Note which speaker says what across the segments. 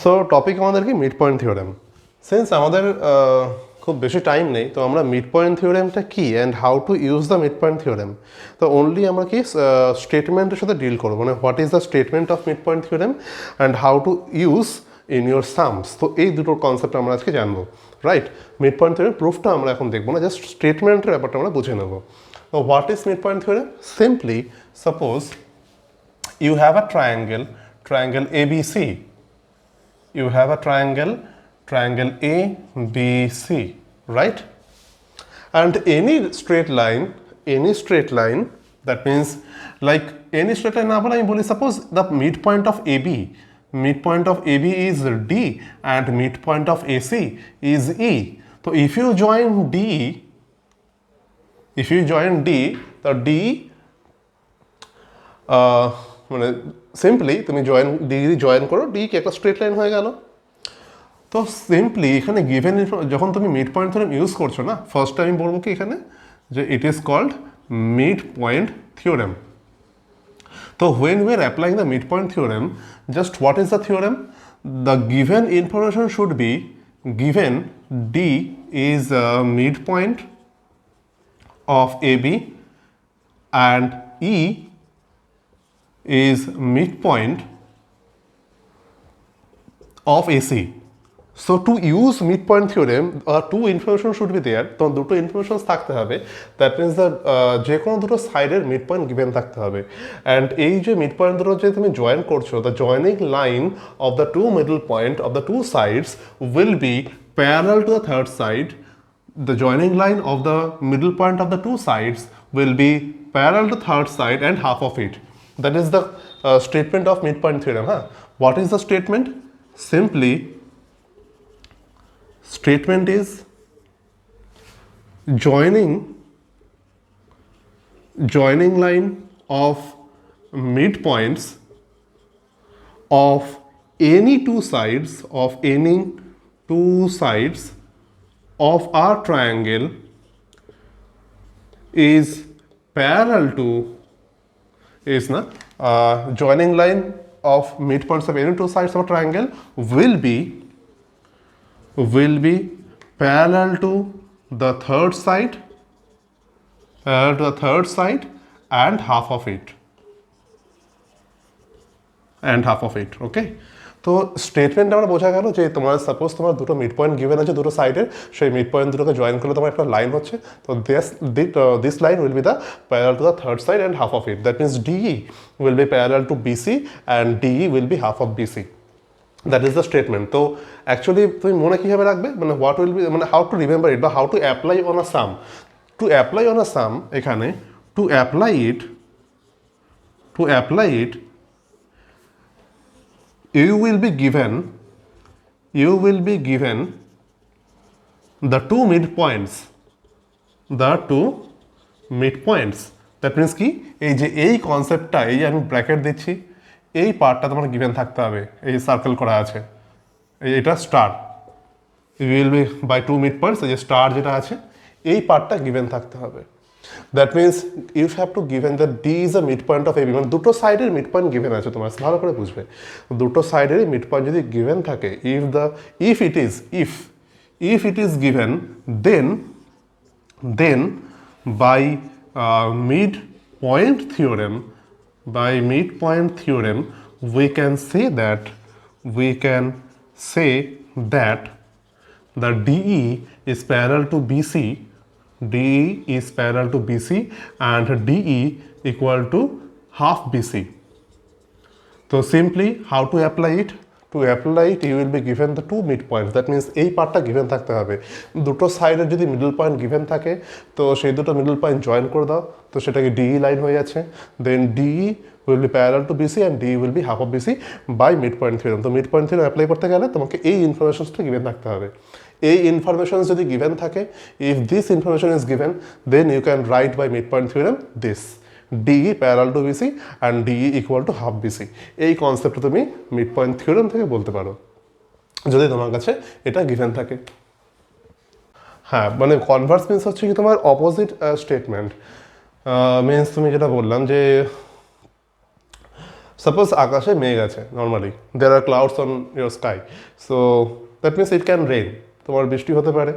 Speaker 1: So topic আমাদের কি mid point theorem. Since আমাদের খুব বেশি টাইম নেই, তো আমরা মিড পয়েন্ট থিওরেমটা কি and how to use the mid point theorem, তো অনলি আমরা কি স্টেটমেন্টের সাথে ডিল করবো, মানে what is the statement of mid point theorem and how to use in your sums. তো এই দুটোর কনসেপ্ট আমরা আজকে জানবো, রাইট। মিড পয়েন্ট থিওরেম প্রুফটা আমরা এখন দেখবো না, জাস্ট স্টেটমেন্টের ব্যাপারটা আমরা বুঝে নেবো। তো what is mid point theorem? Simply suppose you have a triangle ABC. You have a triangle ABC, right? And any straight line, that means like any straight line না বলে আমি বলি suppose the midpoint of AB is D and midpoint of AC is E. So if you join D, the D মানে simply তুমি degree join করো, D কি একটা straight line হয়ে গেল। তো সিম্পলি এখানে গিভেন যখন তুমি মিড পয়েন্ট থিওরেম ইউজ করছো না, ফার্স্ট আমি বলবো কি এখানে যে it is called mid point theorem. তো when we are applying the mid point theorem, just what is the theorem? The given information should be given D is mid point of AB and E is midpoint of AC. So to use midpoint theorem, two information should be there. তো দুটো information থাকতে হবে, that means the যে কোনো দুটো সাইডের mid point given থাকতে হবে। অ্যান্ড এই যে মিড পয়েন্ট দুটো যে তুমি জয়েন করছো, the joining line of the two middle point of the two sides will be parallel to the third side. The joining line of the middle point of the two sides will be parallel to third side and half of it. That is the statement of midpoint theorem. What is the statement? Simply, statement is joining line of midpoints of any two sides of our triangle is parallel to joining line of midpoints of any two sides of a triangle will be parallel to the third side and half of it, okay. তো statement আমরা বোঝা গেল যে তোমার suppose তোমার দুটো mid point given আছে দুটো সাইডের, সেই মিড পয়েন্ট দুটোকে জয়েন করলে তোমার একটা লাইন হচ্ছে। তো this line will be the parallel to the third side and half of it, that means DE will be parallel to BC and DE will be half of BC. That is the statement. তো actually তুমি মনে কীভাবে রাখবে, মানে what will be, মানে how to remember it বা how to apply on a sum. To apply on a sum, এখানে to apply it you will be given the two midpoints, that means কি এই যে এই কনসেপ্টটা, এই আমি ব্র্যাকেট দিচ্ছি, এই পার্টটা তোমার গিভেন থাকতে হবে। এই সার্কেল করা আছে, এটা star, you will be by two mid points, এই যে স্টার যেটা আছে এই পার্টটা গিভেন থাকতে হবে। That means you have to given that D is a mid point of AB, মানে দুটো সাইডের মিড পয়েন্ট গিভেন আছে তোমার, ভালো করে বুঝবে। দুটো সাইডেরই মিড পয়েন্ট যদি গিভেন থাকে, if it is given, then by midpoint theorem we can say that the DE is parallel to BC, and DE equal to half BC. So simply how to apply it? To apply it, you will be given the two midpoints. That means এই পার্টটা given থাকতে হবে। দুটো সাইডের যদি middle point given থাকে, তো সেই দুটো মিডল পয়েন্ট জয়েন করে দাও, তো সেটাকে ডিই লাইন হয়ে যাচ্ছে। Then DE will be parallel to BC and DE will be half of BC by mid point theorem. তো মিড পয়েন্ট থিওরেম অ্যাপ্লাই করতে গেলে তোমাকে এই ইনফরমেশনসটা গিভেন থাকতে হবে। এই ইনফরমেশন যদি গিভেন থাকে, if this information is given, then you can write by mid point theorem this DE parallel to BC and DE equal to half BC. এই কনসেপ্টটা তুমি মিড পয়েন্ট থিওরেম থেকে বলতে পারো যদি তোমার কাছে এটা গিভেন থাকে। হ্যাঁ, মানে কনভার্স মিন্স হচ্ছে কি তোমার অপোজিট স্টেটমেন্ট। মিন্স তুমি যেটা বললাম যে Suppose আকাশে মেঘ আছে normally, there are clouds on your sky, so that means it can rain, তোমার বৃষ্টি হতে পারে,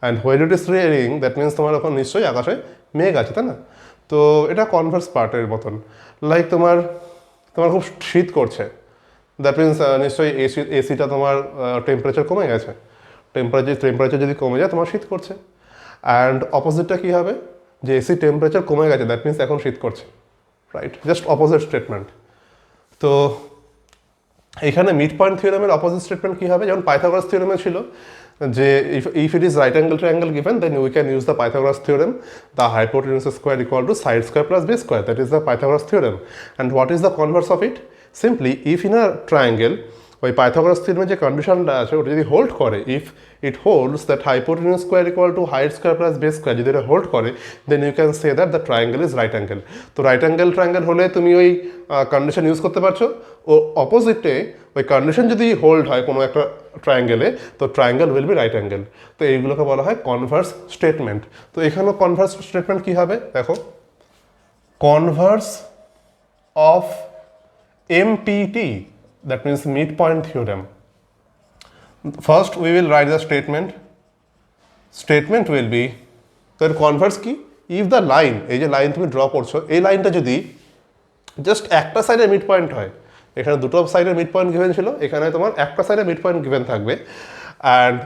Speaker 1: and when it is raining that means তোমার ওখানে নিশ্চয়ই আকাশে মেঘ আছে, তাই না? তো এটা কনভার্স পার্টের মতন, লাইক তোমার খুব শীত করছে, দ্যাট মিনস নিশ্চয়ই এসিটা তোমার টেম্পারেচার কমে গেছে, টেম্পারেচার যদি কমে যায় তোমার শীত করছে, অ্যান্ড অপোজিটটা কী হবে, যে এসি টেম্পারেচার কমে গেছে দ্যাট মিনস এখন শীত করছে, রাইট? Just opposite statement. তো এখানে মিড পয়েন্ট থিওরেমের অপোজিট স্টেটমেন্ট কী হবে, যেমন পাইথাগোরাস থিওরেমে ছিল যে if it is right angle triangle given then we can use the Pythagoras theorem, the hypotenuse square equal to side square plus base square, that is the Pythagoras theorem. And what is the converse of it? Simply if in a triangle ওই Pythagoras থিওরেমে যে কন্ডিশনটা আছে ওটা যদি hold করে, if it holds that hypotenuse square equal to height square plus base square, যদি এটা হোল্ড করে then you can say that the triangle is right angle. তো রাইট অ্যাঙ্গেল ট্রায়াঙ্গেল হলে তুমি ওই কন্ডিশন ইউজ করতে পারছো, ও অপোজিটে ওই কন্ডিশন যদি হোল্ড হয় কোনো একটা ট্রায়াঙ্গেলে তো triangle will be right angle. তো এইগুলোকে বলা হয় কনভার্স স্টেটমেন্ট। তো এখানেও কনভার্স স্টেটমেন্ট কী হবে দেখো, Converse of এমপিটি, that means midpoint theorem. First we will write the statement will be, তো এর কনভার্স কি, ইফ দ্য লাইন, এই যে লাইন তুমি ড্র করছো এই লাইনটা যদি জাস্ট একটা সাইডে মিড পয়েন্ট হয়, এখানে দুটো সাইডের মিড পয়েন্ট গিভেন ছিল, এখানে তোমার একটা সাইডে মিড পয়েন্ট গিভেন থাকবে, and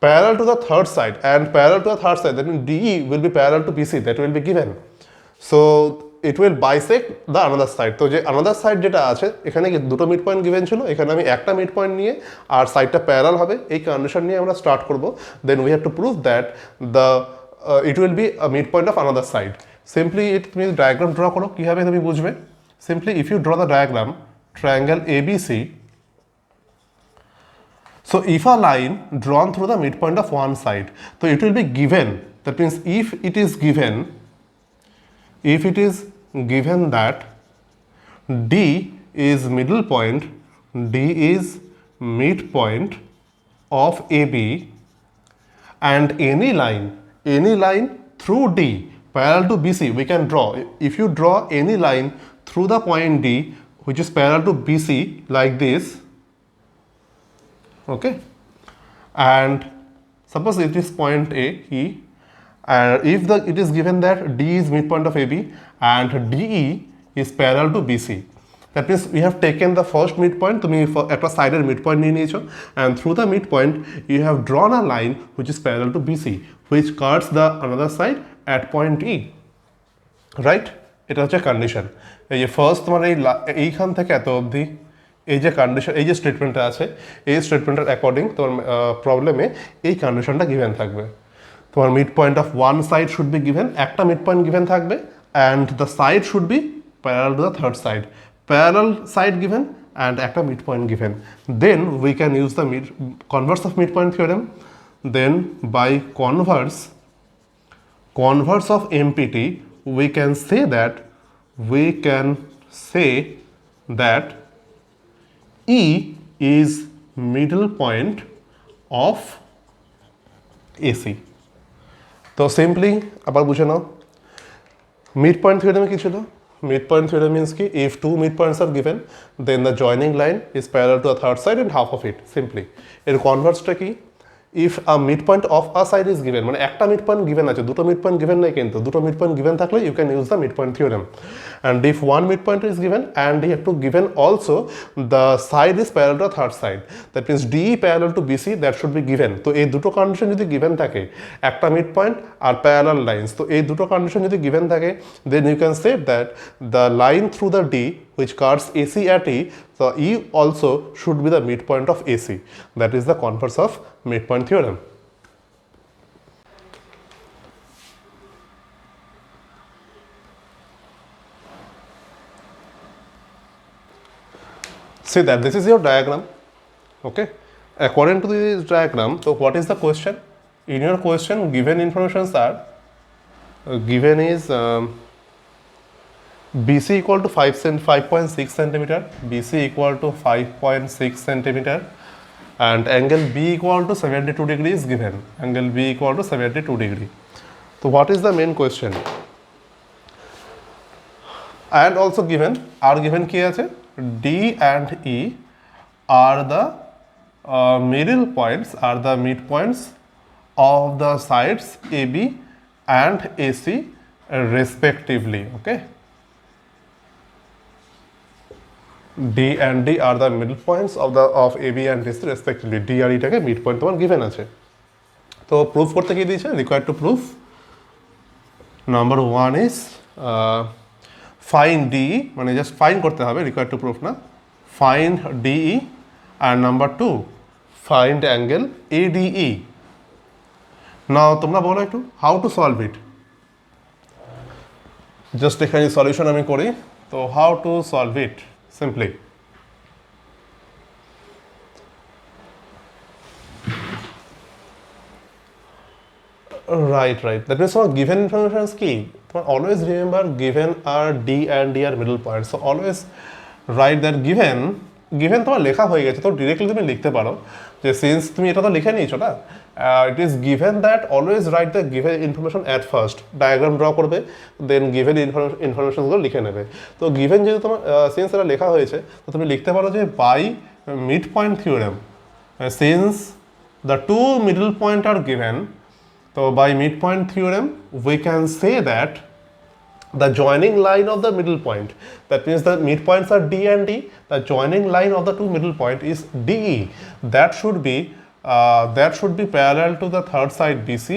Speaker 1: parallel to the third side, and parallel to the third side, that mean DE will be parallel to BC, that will be given, so it will bisect the another side. তো যে another side যেটা আছে এখানে দুটো mid point given ছিল, এখানে আমি একটা মিড পয়েন্ট নিয়ে আর সাইডটা প্যারাল হবে এই কন্ডিশন নিয়ে আমরা স্টার্ট করব, then we have to prove that the it will be a mid point of another side. Simply তুমি ডায়াগ্রাম ড্র করো, কীভাবে তুমি বুঝবে, simply if you draw the diagram triangle ABC, so if a line drawn through the midpoint of one side, so it will be given, that means if it is given that D is middle point, D is midpoint of AB, and any line through D parallel to BC we can draw. If you draw any line through the point D which is parallel to BC like this, okay, and suppose it is point A, E, and if it is given that D is midpoint of AB and DE is parallel to BC, that means we have taken the first midpoint, তুমি একটা সাইডের midpoint নিয়ে নিয়েছো, and through the midpoint you have drawn a line which is parallel to BC which cuts the another side at point E, right? এটা হচ্ছে condition. এই যে first তোমার এইখান থেকে এত অবধি এই যে কন্ডিশন, এই যে স্টেটমেন্টটা আছে এই স্টেটমেন্টের অ্যাকর্ডিং তোমার প্রবলেমে এই কন্ডিশনটা গিভেন থাকবে, তোমার mid point of one side should be given, একটা মিড পয়েন্ট গিভেন থাকবে, and the side should be parallel to the third side, parallel side given and একটা mid point given, then we can use the converse of mid point theorem, then by converse of MPT we can say that E is middle point of AC. তো simply আবার বুঝে নাও, mid point থিওরেমে কি ছিল, mid point theorem means কি, if two midpoints are given then the joining line is parallel to the third side and half of it, simply এর কনভার্সটা কি, if a midpoint of a side is given, মানে একটা midpoint given আছে, দুটো midpoint given নাই, কিন্তু দুটো midpoint given থাকলে you can use the midpoint theorem, and if one midpoint is given and you have to given also the side is parallel to the third side, that means DE parallel to BC, that should be given. তো এই দুটো condition যদি given থাকে, একটা midpoint আর parallel lines, তো এই দুটো condition যদি given থাকে then you can say that the line through the D which cuts AC at E, so E also should be the midpoint of AC. That is the converse of midpoint theorem. See that this is your diagram, okay? According to this diagram, so what is the question? In your question, given informations are given is BC equal to 5.6 centimeter, BC equal to 5.6 centimeter, and angle B equal to 72 degree is given, angle B equal to 72 degree. So what is the main question? And also given, are given কি আছে, D and E are the middle points, are the midpoints of the sides AB and AC respectively. Okay, D and D are the middle points of AB and AC respectively. D আর এটাকে mid point তোমার given আছে। তো proof করতে কি দিয়েছে, required to proof number 1 is find DE, মানে just find করতে হবে, রিকোয়ার্ড টু প্রুফ না, ফাইন্ড DE, আর নাম্বার 2 ফাইন্ড অ্যাঙ্গেল ADE। নাও তোমরা বলো একটু how to solve it. Just এখানে সলিউশন আমি করি। তো how to solve it simply, right, that means for given information is key. Always remember given are D and D are middle points, so always write that given তোমার লেখা হয়ে গেছে, তো directly তুমি লিখতে পারো যে সিন্স তুমি এটা তো লিখে নিয়েছো না, it is given that always write the given information at first, diagram draw করবে, দেন গিভেন ইনফরমেশনগুলো লিখে নেবে। তো গিভেন যেহেতু তোমার সিন্স এটা লেখা হয়েছে, তো তুমি লিখতে পারো যে by mid point theorem, since the two middle point are given, তো by mid point theorem we can say that the joining line of the middle point, that means the midpoints are D and D, the joining line of the two middle point is DE, that should be parallel to the third side BC,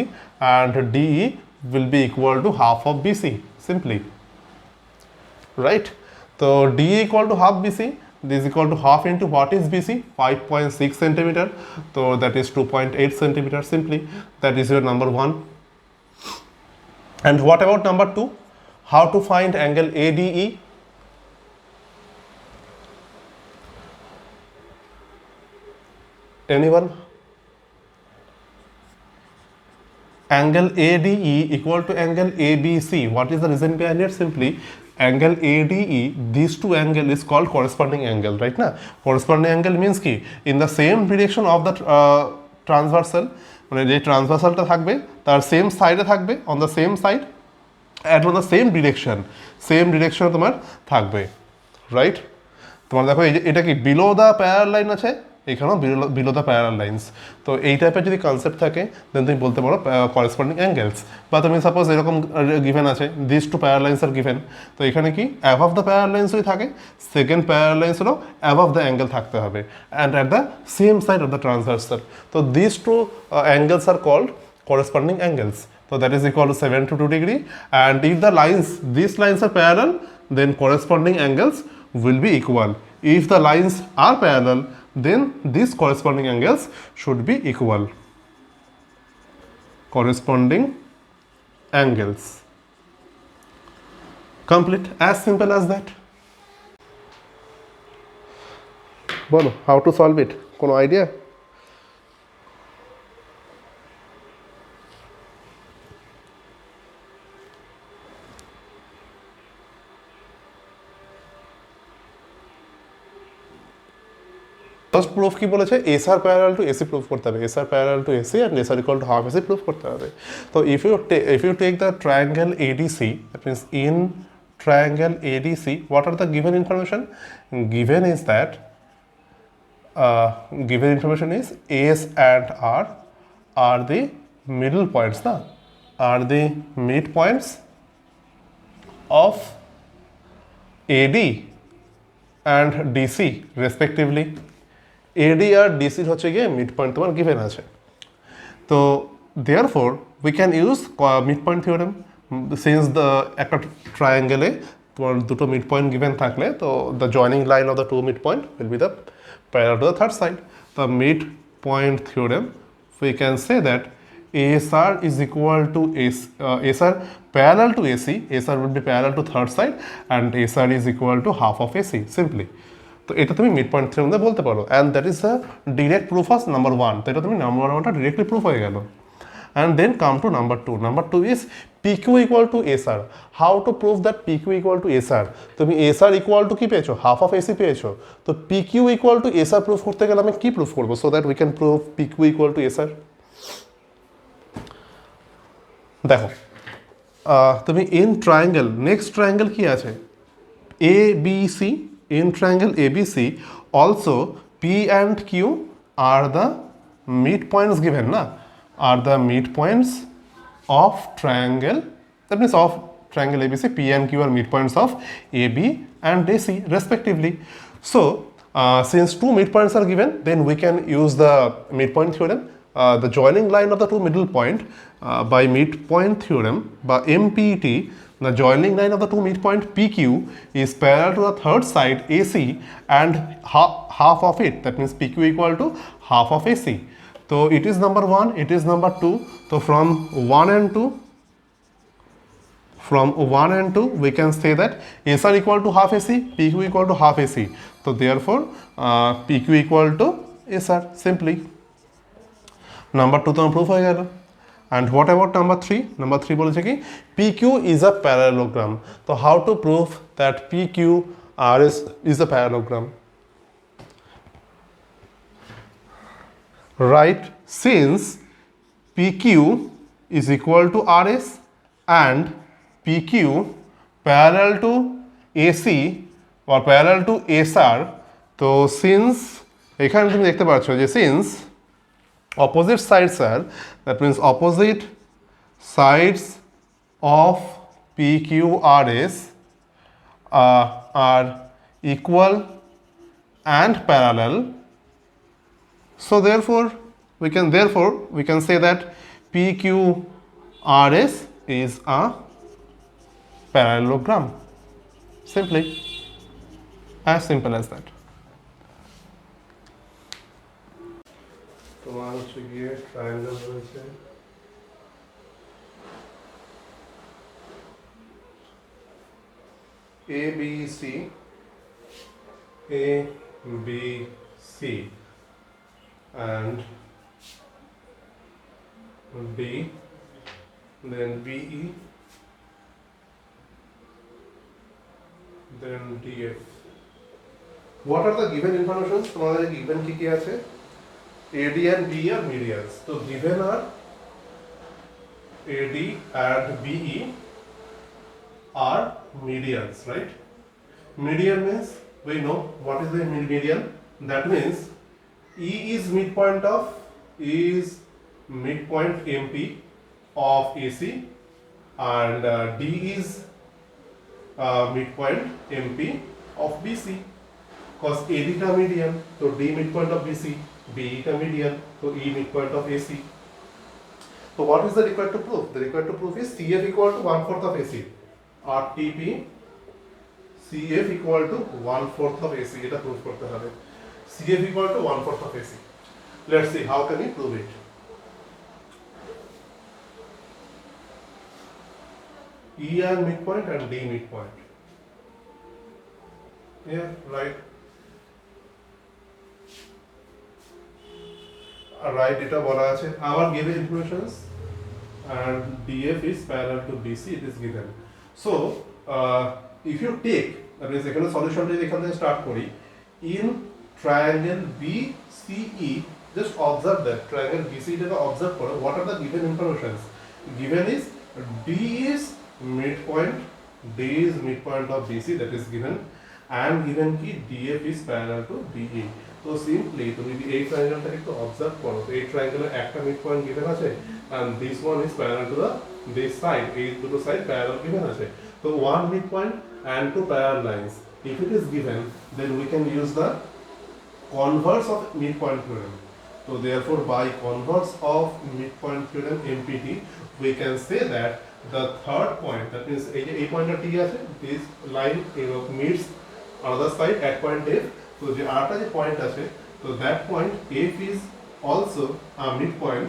Speaker 1: and DE will be equal to half of BC simply, right? So DE equal to half BC, this is equal to half into what is BC, 5.6 centimeter, so that is 2.8 centimeter simply, that is your number 1. And what about number 2? How to find angle ADE? Anyone? Angle ADE equal to angle ABC. What is the reason behind it? Simply angle ADE, these two angle is called corresponding angle, right? Na corresponding angle means ki in the same direction of the transversal, মানে যে ট্রান্সভার্সালটা থাকবে তার same সাইডে থাকবে, on the same side and on the same direction তোমার থাকবে, right? তোমার দেখো এটা কি বিলো দ্য প্যারালাল লাইন আছে, এখানেও বিলো দ্য প্যারালাল লাইন্স, তো এই টাইপের যদি কনসেপ্ট থাকে দেন তুমি বলতে পারো করেসপন্ডিং অ্যাঙ্গেলস। বা তুমি সাপোজ এরকম গিভেন আছে this two parallel lines are given, তো এখানে কি অ্যাভাব দ্য প্যারালাল লাইন্স যদি থাকে, সেকেন্ড প্যারালাল লাইন্সেরও অ্যাভাব দ্য অ্যাঙ্গেল থাকতে হবে and at the same side of the transversal, তো this two angles are called corresponding angles, so that is equal to 72 degree, and if the lines, these lines are parallel, then corresponding angles will be equal. If the lines are parallel, then these corresponding angles should be equal. Corresponding angles, complete, as simple as that. Bolo, how to solve it? Kono idea? First proof কি বলেছে, SR parallel to AC proof করতে হবে, SR parallel to AC and SR equal to half AC proof করতে হবে। তো if you take the triangle ADC, that means in triangle ADC, what are the given information? Given is that given information is S and R are the middle points, na? Are the midpoints of AD and DC respectively. AD আর DC হচ্ছে গিয়ে mid point তোমার given আছে, তো therefore we can use mid point theorem, since the একটা ট্রায়াঙ্গেলে তোমার দুটো মিড পয়েন্ট গিভেন থাকলে, তো the joining line of the two mid point will be the parallel to the third side, the mid point theorem we can say that ASR is equal to SR parallel to AC, SR would be parallel to third side and SR is equal to half of AC simply. তো এটা তুমি mid point theorem দিয়ে বলতে পারো, and that is the direct proof of number 1, তো এটা তুমি number 1টা directly proof হয়ে গেল। And then come to number 2, number 2 is PQ equal to SR। How to prove that PQ equal to SR? তুমি SR equal to কি পেয়েছো, half of AC পেয়েছো, তো PQ equal to SR proof করতে গেলে আমি কি প্রুফ করবো, so that we can prove PQ equal to SR। দেখো তুমি ইন ট্রায়াঙ্গেল, নেক্সট ট্রায়াঙ্গেল কি আছে, ABC, in triangle ABC also P and Q are the midpoints given, na? Are the midpoints of triangle, that means of triangle ABC, P and Q are midpoints of AB and AC respectively. So since two midpoints are given, then we can use the midpoint theorem, the joining line of the two middle point by midpoint theorem by MPT. The joining line of the two midpoint PQ is parallel to the third side AC and half of it, that means PQ equal to half of AC. So it is number 1, it is number 2. So from 1 and 2, we can say that SR equal to half AC, PQ equal to half AC. So therefore PQ equal to SR simply. Number 2 तो proof হয়ে গেল। And what about number 3? Number 3 বলেছে কি PQ is a parallelogram. So how to prove that PQRS is a parallelogram? Right, since PQ is equal to RS and PQ parallel to AC or parallel to SR, তো since এখানে তুমি দেখতে পাচ্ছ যে since opposite sides are, that means opposite sides of PQRS are equal and parallel. So therefore we can say that PQRS is a parallelogram. Simply, as simple as that. তোমার হচ্ছে গিয়ে triangle রয়েছে ABC and B, then BE, then DF. What are the given informations? তোমাদের given কি আছে? AD and BE are medians. So given are AD and BE are medians, right? Median means we know what is the median. That means E is midpoint MP of AC and D is midpoint MP of BC. Because AD का median, so D midpoint of BC, BE का median, so E midpoint of AC. So what is the required to prove? The required to prove is CF equal to 1/4 of AC. RTP CF equal to 1/4 of AC. এটা prove করতে হবে। CF equal to 1/4 of AC. Let's see how can we prove it. E and midpoint and D midpoint. Yeah, right. Right, এটা বলা আছে our given informations and DF is parallel to BC, it is given. So if you take, that means এখানে সলিউশনটা এখান থেকে start করি, in triangle BCE, just observe that triangle BCE টা observe করো, what are the given informations? Given is D is midpoint of BC, that is given, and given কি DF is parallel to DE. So simply তুমি যদি এই ট্রায়াঙ্গেলটাকে একটু observe করো, তো এই ট্রায়াঙ্গেলের একটা মিডপয়েন্ট গিভেন আছে and this one is parallel to this side, এই দুটো সাইড প্যারালাল গিভেন আছে, তো one midpoint and two parallel lines. If it is given, then we can use the converse of midpoint theorem. So therefore by converse of midpoint theorem MPT, we can say that the third point, that means এই পয়েন্টটা T আছে, this line meets another side at point F. So যে আরেকটা যে point আছে, so that point F is also a midpoint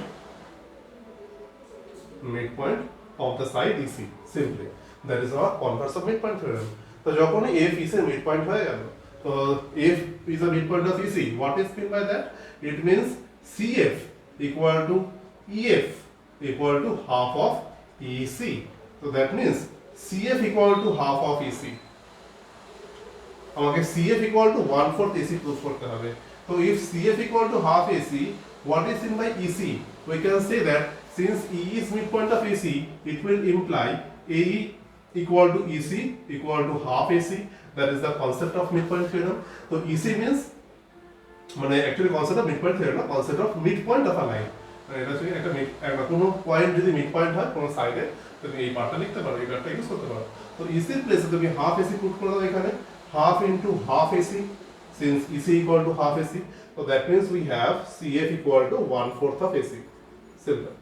Speaker 1: of the side EC. Simply, that is our converse of midpoint theorem. So যখন F is a midpoint হয়ে গেল, so F is a midpoint of EC. What is meant by that? It means CF equal to EF equal to half of EC. So that means CF equal to half of EC. আমাকে CF equal to 1/4 AC prove করতে হবে। So if CF equal to half AC, what is in by EC? We can say that since E is midpoint of AC, it will imply AE equal to EC equal to half AC. That is the concept of midpoint theorem. So EC means মানে actually concept of midpoint theorem না, concept of mid point of a line. এটা হচ্ছে একটা কোনো point যদি mid point হয় কোনো সাইডে, তুমি এই পার্টটা লিখতে পারো, এই পার্টটা ইউজ করতে পারো। তো ইসির প্লেসে তুমি হাফ এসি পুট করে দাও এখানে, half into half AC, since EC equal to half AC, so that means we have CF equal to 1/4 of AC. Simple.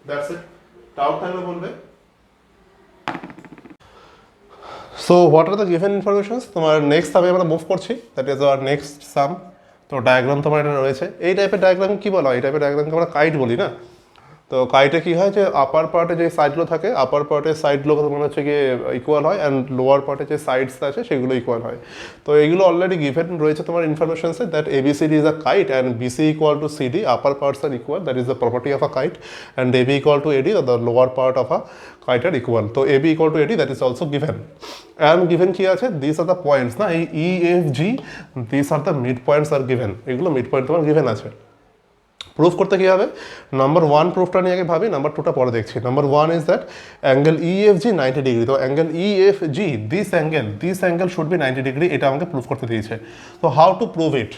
Speaker 1: That's it. Doubt থাকলে বলবে। So what are the given informations? তোমার next সামে আমরা move করছি, that is our next সাম। তো diagram তোমার এটা রয়েছে, এই টাইপের ডায়াগ্রাম কি বলা হয়? এই টাইপের ডায়াগ্রামকে আমরা কাইট বলি না। তো কাইটে কী হয় যে আপার পার্টে যে সাইডগুলো থাকে, আপার পার্টের সাইডগুলো মনে হচ্ছে গিয়ে ইকুয়াল হয়, অ্যান্ড লোয়ার পার্টে যে সাইডস আছে সেগুলো ইকুয়াল হয়। তো এইগুলো অলরেডি গিভেন রয়েছে তোমার ইনফরমেশনসে, that ABCD is a kite and BC equal to CD, upper parts are equal, that is the property of a kite, and AB equal to AD, the lower part of a kite are equal. তো AB equal to AD, that is also given. And given কী আছে? This are the points না, এই EFG, this are the mid points are given. এগুলো mid point তোমার given আছে। Proof করতে কী হবে? নাম্বার 1 প্রুফটা নিয়ে আগে ভাবি, নাম্বার 2টা পরে দেখছি। Number 1 is that angle EFG 90 degree. তো angle EFG, this angle should be 90 degree, এটা আমাকে প্রুফ করতে দিয়েছে। তো how to prove it?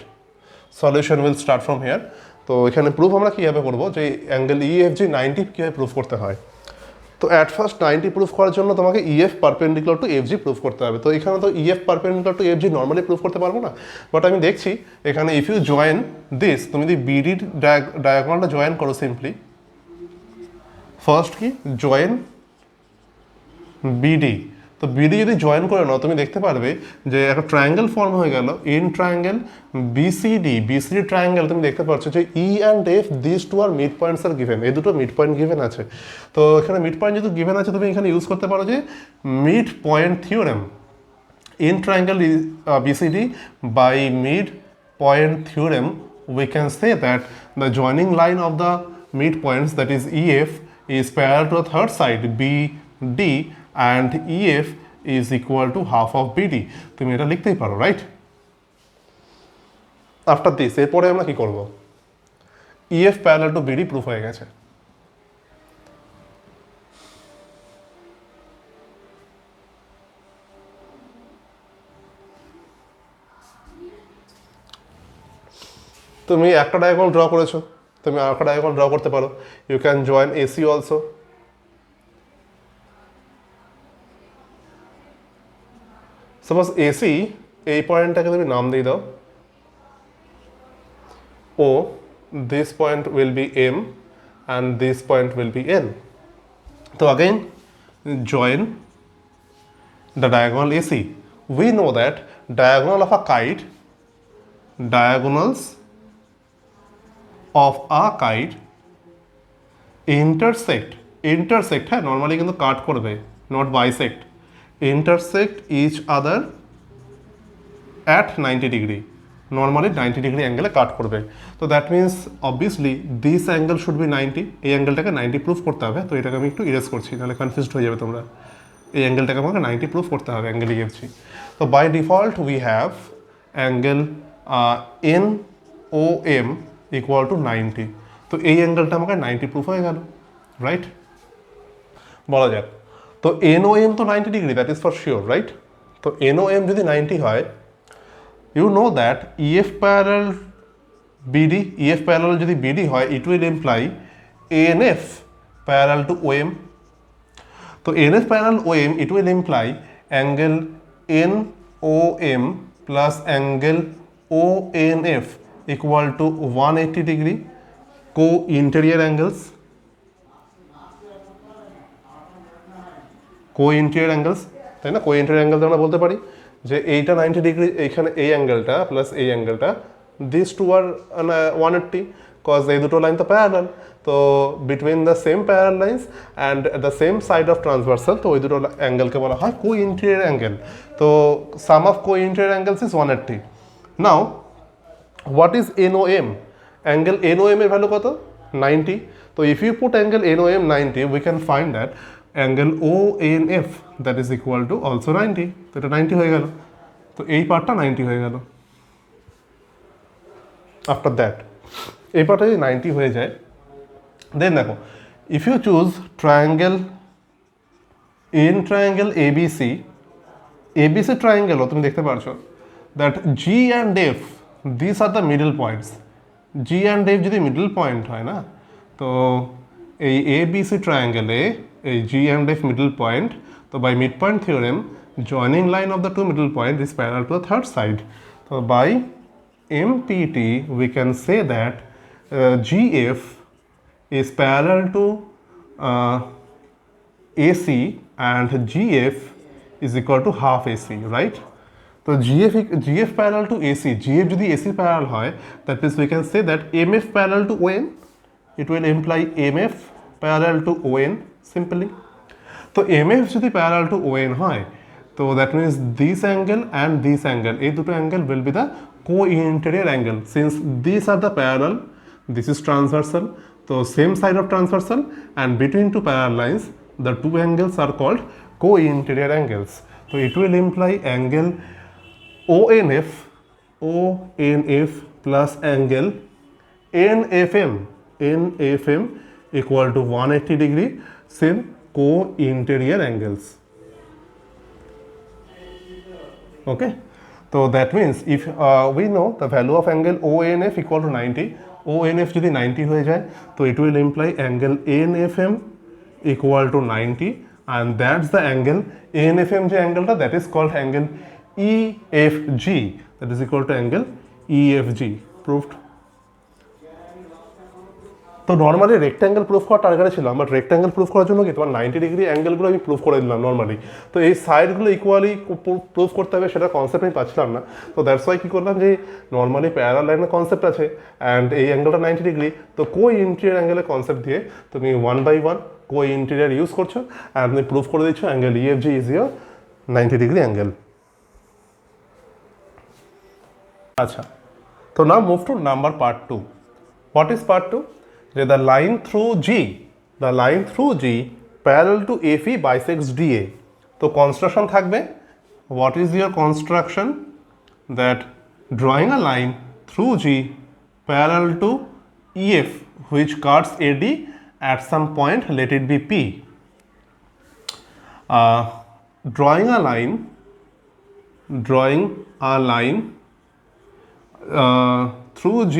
Speaker 1: Solution will start from here. তো এখানে প্রুফ আমরা কীভাবে করবো যে অ্যাঙ্গেল EFG 90 কীভাবে প্রুফ করতে হয়? তো অ্যাট ফার্স্ট 90 প্রুফ করার জন্য তোমাকে EF perpendicular to FG proof করতে হবে। তো এখানে তো EF perpendicular to FG normally proof করতে পারবো না, বাট আমি দেখছি এখানে ইফ ইউ জয়েন দিস, তুমি যদি BD ডায়াগোনালটা জয়েন করো সিম্পলি, ফার্স্ট কি জয়েন BD। তো BD যদি জয়েন করে নাও, তুমি দেখতে পারবে যে একটা ট্রায়াঙ্গেল ফর্ম হয়ে গেল, ইন ট্রায়াঙ্গেল BCD ট্রায়াঙ্গেল। তুমি দেখতে পাচ্ছ যে E and F, this two are mid points are given, এই দুটো মিড পয়েন্ট গিভেন আছে। তো এখানে মিড পয়েন্ট যেহেতু গিভেন আছে, তুমি এখানে ইউজ করতে পারো যে mid point theorem. In triangle BCD by mid point theorem we can say that the joining line of the midpoints, that is EF, is parallel to the third side BD, and EF is equal to half of BD. তুমি এটা লিখতেই পারো, right? After this, এরপরে আমরা কি করব? EF parallel to BD proof হয়ে গেছে। তুমি একটা ডায়াগোনাল ড্র করেছো, তুমি আর একটা ডায়াগোনাল ড্র করতে পারো। You can join AC also. Suppose AC, এই পয়েন্টটাকে তুমি নাম দিয়ে দাও O, this point will be M and this point will be N. So again join the diagonal AC. We know that diagonal of a kite, diagonals of a kite intersect, হ্যাঁ normally কিন্তু কাট করবে, not bisect, intersect each other at 90 degree. Normally 90 degree অ্যাঙ্গেলে কাট করবে। তো that means obviously this angle should be 90, এই অ্যাঙ্গেলটাকে 90 proof করতে হবে। তো এটাকে আমি একটু ইরেজ করছি, নাহলে কনফিউজড হয়ে যাবে তোমরা। এই অ্যাঙ্গেলটাকে আমাকে 90 প্রুফ করতে হবে, অ্যাঙ্গেল EFG। তো by default we have angle NOM equal to 90। তো এই অ্যাঙ্গেলটা আমাকে 90 প্রুফ হয়ে গেল, রাইট? বলা যাক। তো NOM তো 90 degree, that is for sure, right? তো NOM যদি 90 হয়, you know that EF parallel BD, EF parallel যদি BD হয়, it will imply ANF parallel to OM. তো NF parallel OM, it will imply angle NOM plus angle ONF equal to 180 degree co-interior angles. Co-interior angles, তাই না? Co-interior angles আমরা বলতে পারি যে এইটা 90 ডিগ্রি, এইখানে এই অ্যাঙ্গেলটা প্লাস এই অ্যাঙ্গেলটা, দিস টু আর 180, কজ এই দুটো লাইন তো প্যারালাল। তো between the same parallel lines and the same side of transversal, তো ওই দুটো অ্যাঙ্গেলকে বলা হয় কো ইন্টেরিয়র অ্যাঙ্গেল। তো sum of co interior angles is 180। Now what is NOM? Angle NOM এর ভ্যালু কত? 90। তো if you put angle NOM 90, we can find that angle ONF that is equal to also 90। তো এটা 90 হয়ে গেল। তো এই পার্টটা 90 হয়ে গেল। আফটার দ্যাট এই পার্টটা যদি 90 হয়ে যায়, দেন দেখো if you choose triangle in triangle ABC triangle তুমি দেখতে পারছো that G and F these are the middle points. G and F যদি middle point হয় না, তো এই ABC triangle এ এই G and F middle point, তো by midpoint theorem joining line of the two middle point is parallel to the third side. So by MPT we can say that GF is parallel to AC and GF is equal to half AC, right? So GF parallel to AC, GF যদি AC parallel হয়, that means we can say that MF parallel to ON, it will imply MF parallel to ON simply. তো MF যদি parallel to ON হয়, তো that means this angle and this angle, এই দুটো angle will be the co-interior angle. Since these are the parallel, this is transversal, so same side of transversal, and between two parallel lines, the two angles are called co-interior angles. So it will imply angle ONF plus angle NFM equal to 180 degree, same co-interior angles. Okay, so that means if we know the value of angle ONF equal to 90, ONF যদি 90 হয়ে যায়, তো it will imply angle NFM equal to 90, and that's the angle NFM যে অ্যাঙ্গেলটা, that is called angle EFG, that is equal to angle EFG. Proved. তো normally rectangle proof করার টার্গেটে ছিলাম, but rectangle proof করার জন্য কি তোমার 90 ডিগ্রি অ্যাঙ্গেলগুলো আমি প্রুফ করে দিলাম নর্মালি। তো এই সাইডগুলো ইকুয়ালি প্রুফ করতে হবে সেটা কনসেপ্ট আমি পাচ্ছিলাম না। তো দ্যাটস ওয়াই কী করলাম যে নর্মালি প্যারালাল লাইনের কনসেপ্ট আছে অ্যান্ড এই অ্যাঙ্গেলটা 90 ডিগ্রি, তো কো ইন্টেরিয়র অ্যাঙ্গেলের কনসেপ্ট দিয়ে তুমি 1 by 1 কো ইন্টেরিয়র ইউজ করছো অ্যান্ড তুমি প্রুফ করে দিচ্ছ angle EFG is your 90 degree angle. আচ্ছা, তো now move to number part 2. What is part 2? The line through G parallel to FE bisects DA. তো construction থাকবে, what is your construction? That drawing a line through G parallel to EF which cuts AD at some point, let it be P. Drawing a line through G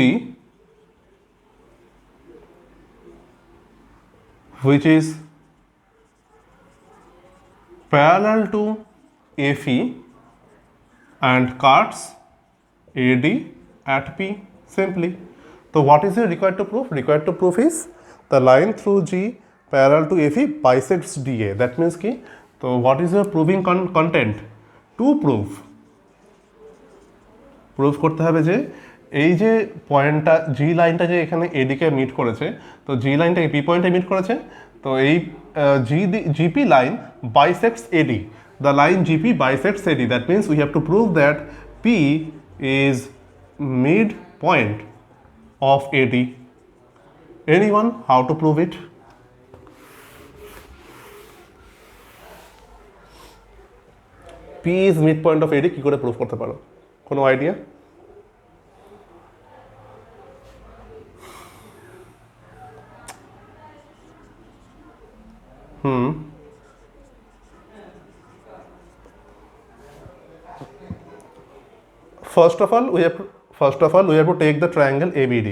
Speaker 1: which is parallel to FE and cuts AD at P simply. So what is your required to prove? Required to prove is the line through G parallel to FE bisects DA. That means ki, so what is your proving content? To prove করতে হবে যে এই যে পয়েন্টটা জি লাইনটা যে এখানে এডিকে meet করেছে, তো জি লাইনটাকে পি পয়েন্টে মিট করেছে, তো এই GP line bisects AD, the line GP bisects AD, that means we have to prove that P is mid point of AD. Anyone how to prove it? P is mid point of AD কী করে prove করতে পারো? কোনো idea? First of all, we have to take the triangle ABD.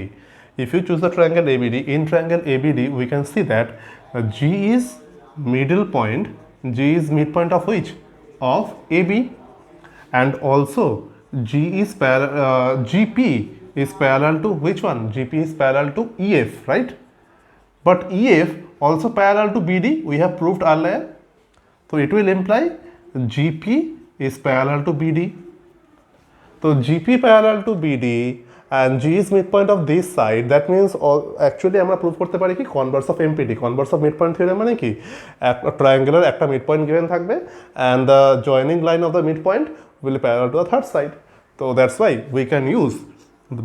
Speaker 1: If you choose the triangle ABD, in triangle ABD, we can see that G is middle point. G is midpoint of which? Of AB, and also GP is parallel to which one? GP is parallel to EF, right? But EF also parallel to BD, we have proved earlier. So it will imply GP is parallel to BD. So GP parallel to BD and G is midpoint of this side. That means actually আমরা prove করতে পারি কি converse of MPT, converse of midpoint theorem মানে কি একটা triangular একটা midpoint given থাকবে and the joining line of the midpoint will be parallel to the third side. So that's why we can use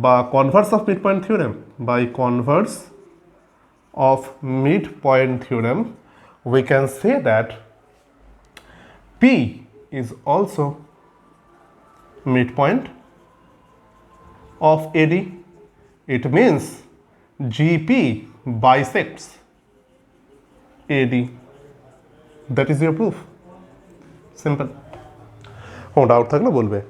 Speaker 1: the converse of midpoint theorem. By converse of midpoint theorem, we can say that P is also midpoint of AD. It means GP bisects AD. That is your proof. Simple. কোনো doubt থাকলে বলবে।